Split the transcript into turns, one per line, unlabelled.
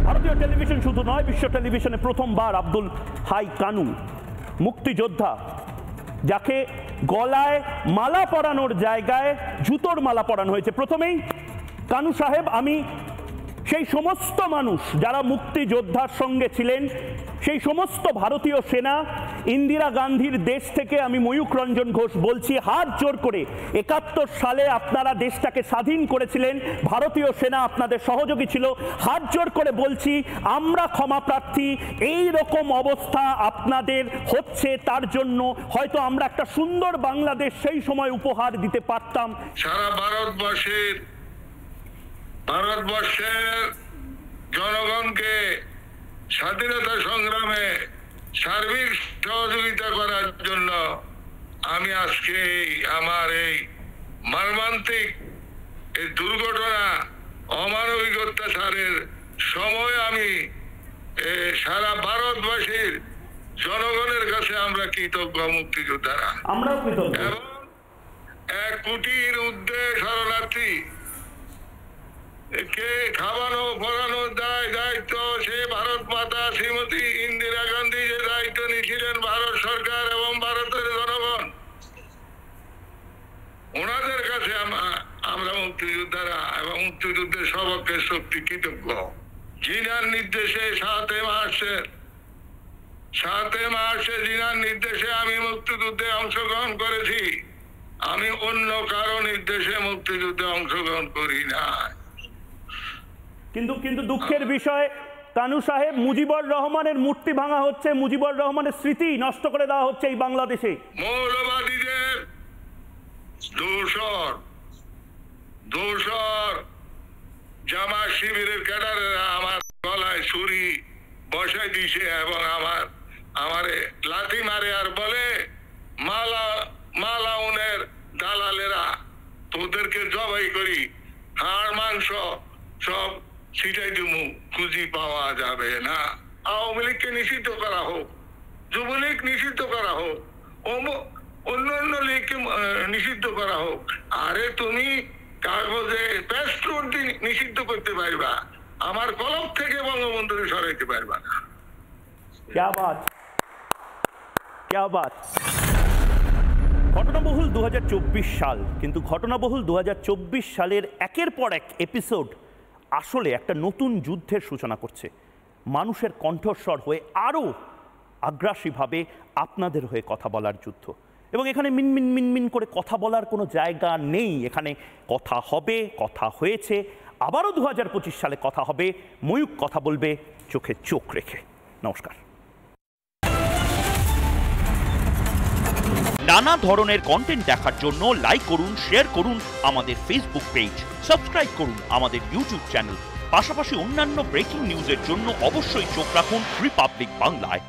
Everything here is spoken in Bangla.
ভারতীয় টেলিভিশন শুধু নয়, বিশ্ব টেলিভিশনে প্রথমবার আব্দুল হাই কানু, মুক্তিযোদ্ধা, যাকে গলায় মালা পরানোর জায়গায় জুতোর মালা পরানো হয়েছে। প্রথমেই কানু সাহেব, আমি সেই সমস্ত মানুষ যারা মুক্তিযোদ্ধার সঙ্গে ছিলেন, সেই সমস্ত ভারতীয় সেনা, ইন্দিরা গান্ধীর দেশ থেকে আমি ময়ূক রঞ্জন ঘোষ বলছি, হাত জোর করে 71 সালে আপনারা দেশটাকে স্বাধীন করেছিলেন, ভারতীয় সেনা আপনাদের সহযোগী ছিল, হাত জোর করে বলছি আমরা ক্ষমা প্রার্থী। এই রকম অবস্থা আপনাদের হচ্ছে, তার জন্য হয়তো আমরা একটা সুন্দর বাংলাদেশ সেই সময় উপহার দিতে পারতাম।
সারা ভারতবর্ষের জনগণকে স্বাধীনতা সংগ্রামে সার্বিক সহযোগিতা করার জন্য আমি আজকে আমার এই মর্মান্তিক এই দুর্ঘটনা, অমানবিক অত্যাচারের সময় আমি সারা ভারতবাসীর জনগণের কাছে আমরা কৃতজ্ঞ, মুক্তিযোদ্ধারা
আমরাও কৃতজ্ঞ।
এবং 1 কোটির ঊর্ধ্বে শরণার্থী কে খাওয়ানো পড়ানোর দায়িত্ব সে ভারত মাতা শ্রীমতী ইন্দিরা গান্ধী যে দায়িত্ব নিয়েছিলেন, ভারত সরকার এবং ভারতের জনগণ, ওনাদের কাছে আমরা মুক্তিযোদ্ধারা এবং মুক্তিযুদ্ধের সবকের শক্তি কৃতজ্ঞ। জিনার নির্দেশে 7 মার্চে জিনার নির্দেশে আমি মুক্তিযুদ্ধে অংশগ্রহণ করেছি। আমি অন্য কারো নির্দেশে মুক্তিযুদ্ধে অংশগ্রহণ করি না।
কিন্তু দুঃখের বিষয় কানু সাহেব, মুজিবুর রহমানের মূর্তি ভাঙা হচ্ছে, মুজিবুর রহমানের স্মৃতি নষ্ট করে দেওয়া হচ্ছে এই বাংলাদেশে।
মৌলবাদীদের দোসর জামাত শিবিরের ক্যাডারেরা আমার গলায় ছুরি বসাই দিছে এবং আমারে লাথি মারে আর বলে, মালাউনের দালালেরা তোদেরকে জবাই করি, হাড় মাংস সব ছিটাই দিমু, খুঁজি পাওয়া যাবে না। আওয়ামী লীগকে নিষিদ্ধ করা হোক, যুবলীগ নিষিদ্ধ করা হোক, অন্য লীগকে নিষিদ্ধ করা হোক। আরে তুমি কাগজে প্যাস্ট্রোট নিষিদ্ধ করতে পারবা, আমার কলম থেকে বঙ্গবন্ধুকে সরাইতে পারবা না।
क्या बात। ঘটনাবহুল 2024 সাল, কিন্তু ঘটনাবহুল 2024 সালের একের পর এক এপিসোড আসলে একটা নতুন যুদ্ধের সূচনা করছে। মানুষের কণ্ঠস্বর হয়ে আরও আগ্রাসীভাবে আপনাদের হয়ে কথা বলার যুদ্ধ। এবং এখানে মিনমিন মিনমিন করে কথা বলার কোনো জায়গা নেই। এখানে কথা হবে, কথা হয়েছে, আবারও 2025 সালে কথা হবে। ময়ূক কথা বলবে চোখে চোখ রেখে। নমস্কার। নানা ধরনের কন্টেন্ট দেখার জন্য লাইক করুন, শেয়ার করুন আমাদের ফেসবুক পেজ, সাবস্ক্রাইব করুন আমাদের ইউটিউব চ্যানেল। পাশাপাশি অন্যান্য ব্রেকিং নিউজের জন্য অবশ্যই চোখ রাখুন রিপাবলিক বাংলায়।